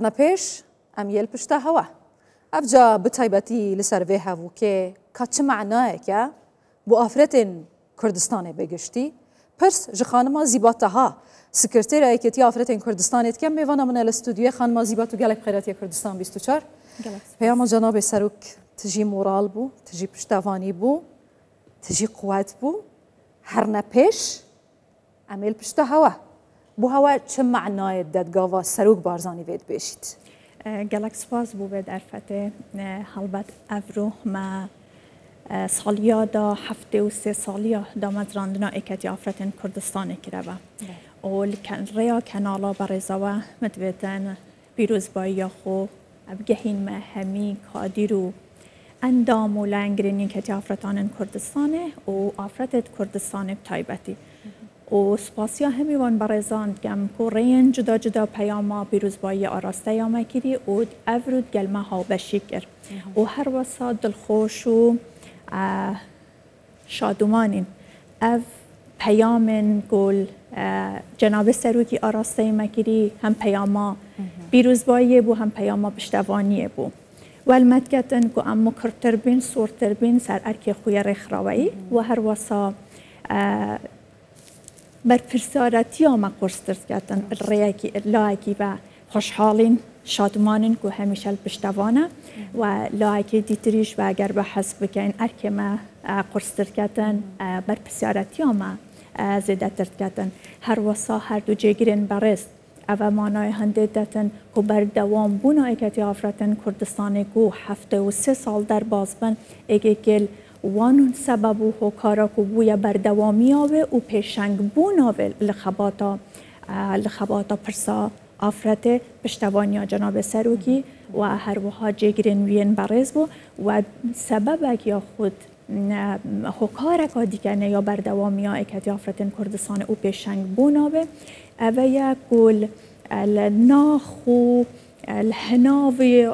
نپیش امیل پشتا هوا. افجا بتایبتی لسروی هفو که کچه معناه که بو آفرتین کردستان بگشتی پرس جخانما زیباتها سکرتیر ایکتی آفرتین کردستانیت کم میوانا من الاستودیو خانما زیباتو گلک خیراتی کردستان 24 پیام جناب سروک تجی مورال بو تجی پشتوانی بو تجی قوت بو هر نپیش امیل پشتا هوا بو هوا چه معنای دادگاه سروک بارزانی وید بشید؟ گلک سپاس بو بید عرفته هلبت افرو ما سالیا دا 73 سالیا دا مزراندنا ایکتی آفرتین کردستان کرده و ریا کنالا برزاوه مدویدن بیروز بایی خو ابگهین ما همی کادیرو اندام و لنگرینی کتی آفرتان کردستانه و آفرتت کردستان بتایبتی و سپاسیا همیوان برزاند گم کورین جدا جدا پیاما بیروزبایی آراسته یا مکیری و افرود گلمه ها بشیکر و هر وسا دلخوش و شادومانین اف پیامن گل جناب سروکی آراسته مکیری هم پیاما بیروزبایی بو هم پیاما پشتوانی بو والمدکتن که اما کرتر بین سورتر بین سر ارکی خوی رخراوی و هر وسا بر پرسارتی آما قرسترد کردن ریاکی لایکی و خوشحالین شادمانین که همیشه پشتوانه و لایکی دیتریش و اگر به حسب بکن ارکی ما قرسترد کردن بر پرسارتی آما زیده ترد کردن هر وسا هر دو جگرین برست او مانای هنده دتن که بر دوام بونا ایکتی آفرتن کردستان گو 73 سال در بازبن اگه گل وانون سبب و کارا کو بویا بردوامی آوه و پیشنگ بون آوه لخباتا پرسا آفرت پشتوانی جناب سروکی و هر وها جگرین وین برز بو و سبب اگه خود کارا دیگه یا بردوامی ها اکتی آفرتن کردستان و پیشنگ بون آوه اوه یک گل الناخو الهناوا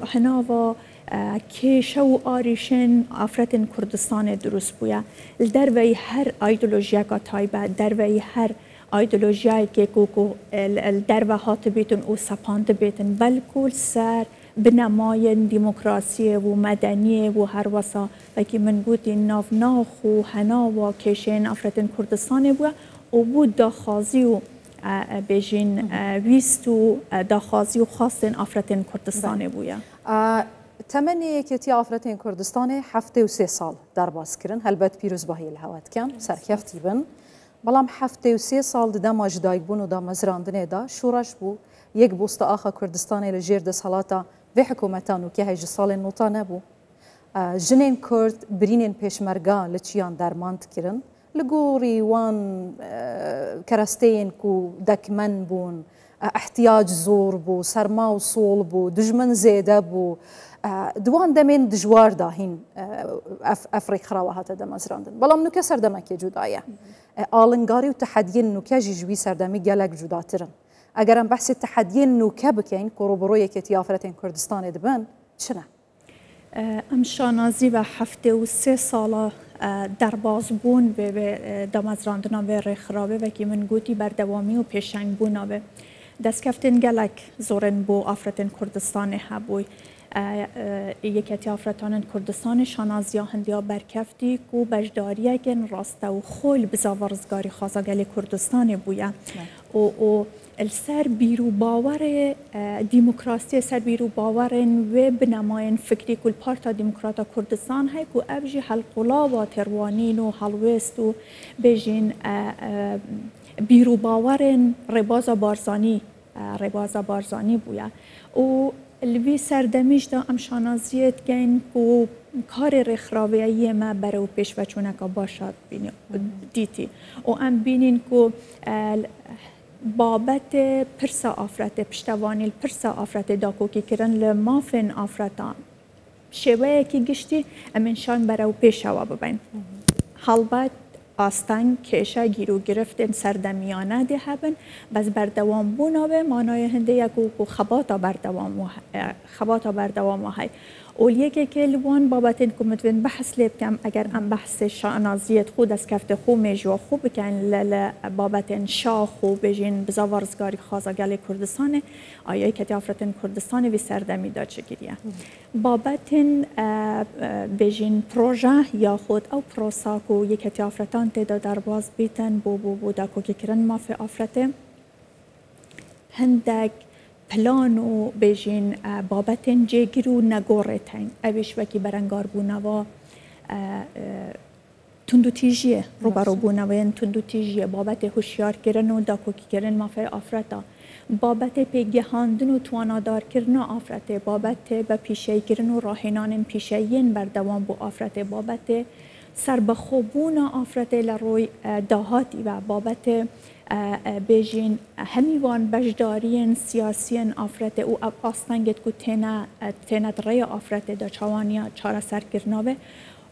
کیشه و آریشن آفرتن کردستان درست بویا در وی هر ایدئولوژیا کا تایبه در وی هر ایدئولوژیایی که کوکو در و هات بیتون او سپاند بیتون بلکل سر بنماین دموکراسی و مدنی و هر وسا و که من گوتی ناف و هنا و کیشین آفرتن کردستان بویا او بود داخازی و بیجین ویست و داخازی و خواستن آفرتن کردستان بویا تمنی کتی آفرتین کردستان 73 سال در باز کردن هلبت پیروز باهی الهوات کم سرکفتی بن بلام 73 سال دام اجدایگ بون و دام مزراندنه دا شورش بو یک بوست آخا کردستان لجیر دست حالاتا و حکومتانو که هیچ سال نوتا نبو جنین کرد برینین پیشمرگا لچیان درماند کردن لگوری وان کرستین کو دکمن بون احتیاج زور بو سرما و صول بو دجمن زیده بو دوان دمین دجوار داهین افریق خراوه هاته دم ازراندن بلام نوکه سردمکی جدایه آلنگاری و تحدیین نوکه جیجوی سردمی گلک جداترن اگرم بحث تحدیین نوکه بکن کروبروی کتی آفرتین کردستان دبن چنه؟ ام شانازی و 73 ساله در بازبون به دم ازراندنا به رخراوه و که من گوتی بردوامی و پیشنگ بوناوه دست کفتن گلک زورن بو آفرتین کردستان هبوی یکتی آفرتان کردستان شانازیا هندیا برکفتی کو بجداریه گن راسته و خول بزاورزگاری خازگل کردستان بویا و السر بیرو باور دموکراسی سر بیرو باورن و بنماین فکری کل پارتا دموکراتا کردستان های کو ابجی حلقلا و تروانین و حلوست و بجین بیرو باورن ربازا بارزانی بویا و الوی سردمیش دا ام شانازیت گین کو کار رخراویه ما برای پیش و چونکا باشد دیتی و ام بینین کو بابت پرسا آفرت پشتوانی پرسا آفرت داکو که کرن لمافن آفرتان شوه که گشتی امنشان برای پیش هوا ببین حالبت آستان کشه گیرو گرفتن سردمیانه ده هبن بس بردوام بوناوه مانای هنده یکو خباتا بردوام های اولیه که لوان بابت این کمتون بحث لیب کم اگر ام بحث شانازیت خود از کفت خو میجوا خوب کن ل بابت شاه خو بجین بزاورزگاری خازگال کردستان آیای که آفرتن کردستان وی سردمی داد چگیریه بابت بجین پروژه یا خود او پروساکو یک آفرتان تدا در باز بیتن بو داکو که کرن مافی آفرته هندک پلان و بجین بابتن جگرو نگورتن اویش وکی برنگار بونوا تندو تیجیه رو برو بونوین تندو تیجیه بابت هوشیار کردن و داکوکی کردن مافی آفرتا بابت پیگهاندن و توانادار کردن آفرته بابت به پیشه کردن و راهنان پیشهین بردوام بو آفرته بابت سربخوبون آفرته لروی داهاتی و بابت بیجین همیوان بجدارین سیاسیین آفرته او آستانگت کو تینا دریا آفرته دا چوانیا چاره سرکرناوه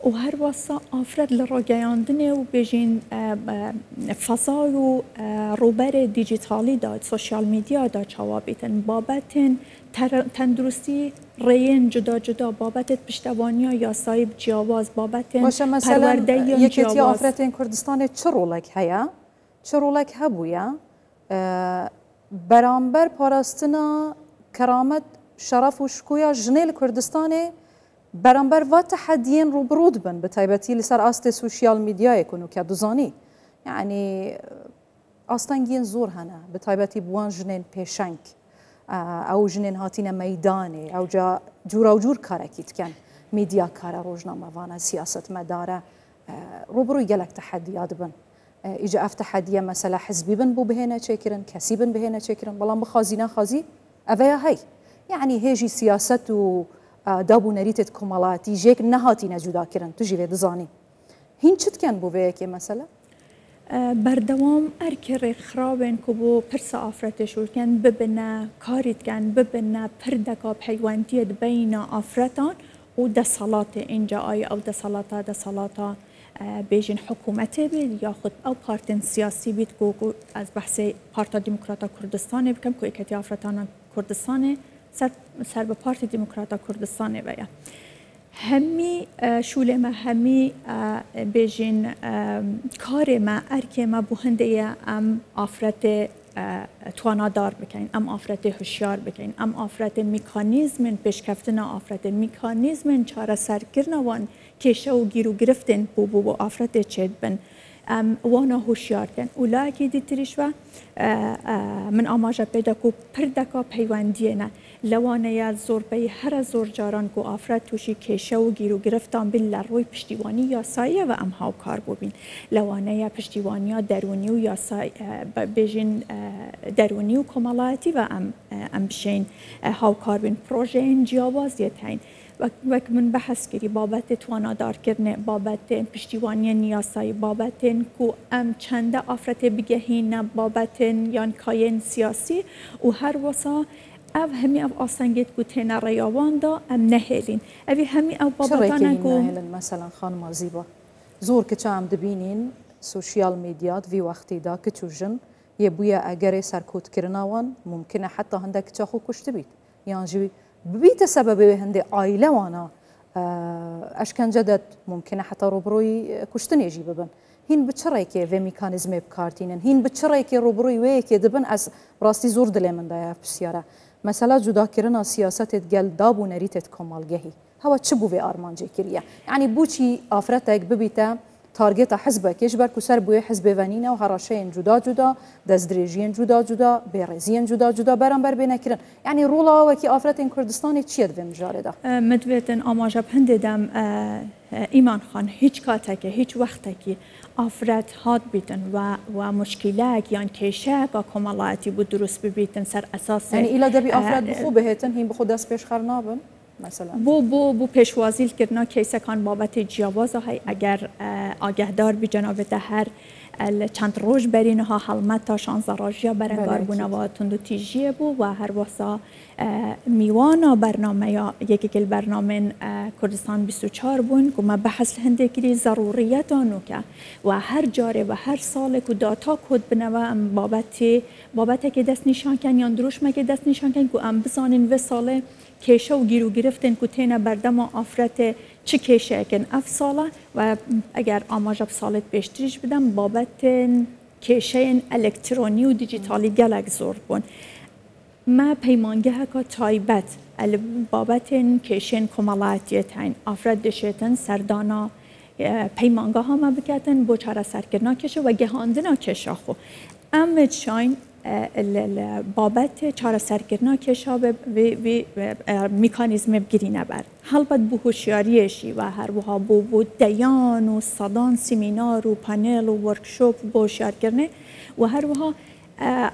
و هر واسه آفرد لراگیاندنه و بیجین فضا و روبر دیجیتالی داد سوشیال میدیا دا چوابیتن بابتن تندرستی رین جدا جدا بابت پشتوانیا یا صاحب جیاواز بابتن باشه مثلا یکی آفرتین کردستان چه رولک هیا؟ چه رولک هبویا؟ برانبر پاراستنا کرامت شرف و شکویا جنیل کردستانه برانبر و تحديين روبرود بن بتايبتي لسر آست سوشيال ميديا يكونوا كدوزاني يعني آستانگين زور هنا بتايبتي بوان جنين بيشنك او جنين هاتين ميداني او جا جورا وجور كاركيت كان ميديا كارا روجنامه وانا سياسه مداره روبرو يجلك تحديات بن اجا اف تحديه مثلا حزبي بن بو بهنا شكرن كسيبن بهنا شكرن والله بخازينا خازي افيا هي يعني هيجي سياسه و دابو نريتت كمالاتي جيك نهاتي نجودا كرن تجي في دزاني هين شت كان بو بيكي مثلا بردوام اركر خرابن كبو برس آفرتش كان ببنا كاريت كان ببنا پردكا بحيوانتي بين آفرتان و دسالات اینجا آی او دسالاتا بیجن حکومتی بید یا خود او پارتن سیاسی بید که از بحث پارتا دموکراتا کردستان بکم که اکتی آفرتان کردستان سر به پارتی دموکراتا کردستان ویا همی شوله ما همی بیجن کار ما ارک ما بوهنده ام آفرت توانادار بکن ام آفرت هوشیار بکن ام آفرت میکانیزم پیشکفتن آفرت میکانیزم چاره سرکردن وان کشه و گیرو گرفتن بو آفرت چید بن وانا هوشیار کن اولا که دیتریش و من آماجه پیدا کو پردکا پیوندیه نه لوانه یا زور بی هر زور جاران کو آفرت توشی کشه و گیرو گرفتان بین لروی پشتیوانی یا سایه و ام هاو کار ببین لوانه یا پشتیوانی یا درونی و یا سایه بیجین درونی و کمالاتی و ام بشین هاو کار بین پروژه این جیاوازیت هین وقت من بحث کردی بابت توانادار کردن بابت پشتیوانی نیاسایی بابت کو ام چند آفرت بگهین بابت یان کاین سیاسی و هر واسا او همی او آسنگت کو تینا ریاوان دا ام نهلین اوی همی او بابتانا کو نهلین مثلا خانم زیبا زور که چه ام دبینین سوشیال میدیات وی وقتی دا که چوجن یه بویا اگر سرکوت کرناوان ممکنه حتی هندک چاخو کشت بید یان جوی ببيت سبب هندي عائلة وانا اشكن جدد ممكن حتى روبروي كشتن يجي ببن هين بتشريكي في ميكانيزم بكارتينن هين بتشريكي روبروي ويكي دبن از راستي زور دلي من دايا بسيارة مثلا جدا كرنا سياسات تقل دابو نريتت كمال جهي هوا تشبو في ارمان جيكريا يعني بوشي افرتك ببيتا تارجت حزبك يجبر كسر بوي حزب فانينا وهراشين جدا جدا دزدريجين جدا جدا بيرزين جدا جدا برانبر بينكرن يعني رولا وكي آفرتين كردستاني تشيد في مجال ده مدويتن آماجب هند دم ایمان خان هیچ کاتک هیچ وقتکی آفرت هاد بیتن و مشکلات یان کشک و کمالاتی بود درست ببیتن سر اساس يعني إلا دبي آفرت بخو بهتن هين بخو دست پیش خرنابن مثلا بو پیشوازی کردن کیسه کان بابت جیاواز های اگر آگهدار بی جناب هر چند روز برینها حلمت تا 16 روزیا برنگار بونا و تندو تیجیه بو و هر واسا میوانا برنامه یا یکی که برنامه کردستان 24 بون که ما بحث هنده کری ضروریت آنو که و هر جاره و هر سال که داتا کد بنوه بابت که دست نشان کن یا دروش که دست نشان کن که ام بزانین و ساله کیشه و گیرو گرفتن که تینه بردم آفرت چه کیشه کن اف ساله و اگر آماجب سالت بیشتریش بدم بابت کیشه الکترونی و دیجیتالی گلک زور بون ما پیمانگه که تایبت بابت کیشن کمالاتیت هین افراد دشتن سردانا پیمانگه ها ما بکتن با چاره سرکرنا کشه و گهاندنا کشه خو امت شاین بابت چاره سرکرنا کشه و میکانیزم بگیری نبر حالبت بو هوشیاریشی و هر وها بو دیان و صدان سیمینار و پانل و ورکشوپ بو هوشیار کرنه و هر وها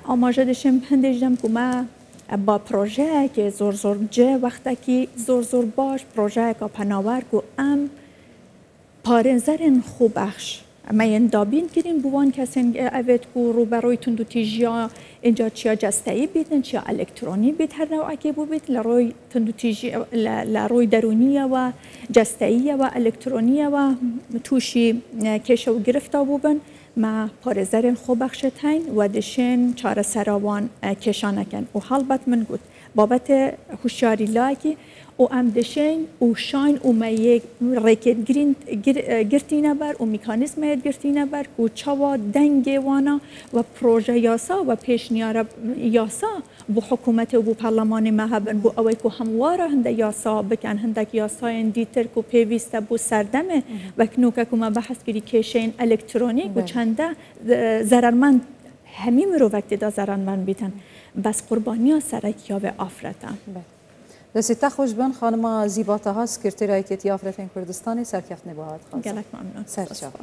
آماجه دشم هندجم که ما با پروژه که زور جه وقتی که زور باش پروژه که پناور که ام پارنزرین خوب بخش ما اندابین کریم بوان کسین اوید که رو بروی تندو تیجیا اینجا چیا جستهی بیدن چیا الکترونی بید هر نوع که بو بید لروی تندو تیجیا لروی درونیه و جستهیه و الکترونیه و توشی کشه و گرفتا بوبن ما پارزرین خوب بخشت هین و دشین چاره سراوان کشانکن و حالبت من گود بابت هوشیاری لاکی و ام دشین و شاین و ما یک ریکت گرتینه بر و میکانیزم گرتینه بر و چوا دنگ وانا و پروژه یاسا و پیشنیار یاسا بو حکومت و بو پارلمان مهبن بو اوی که همواره هنده یاسا بکن هندک یاسا دیتر که پیوسته بو سردمه و کنوکه که ما بحث کردی کشین الکترونیک و چنده ضررمند همین رو وقتی دا ضررمند بیتن بس قربانی سرکیا و آفرتن دسته خوش بن خانم زیبا طه سکرتری هیئت آفرین کردستان سرکفت نباهت خالص. گلک ممنون. سرچاپ.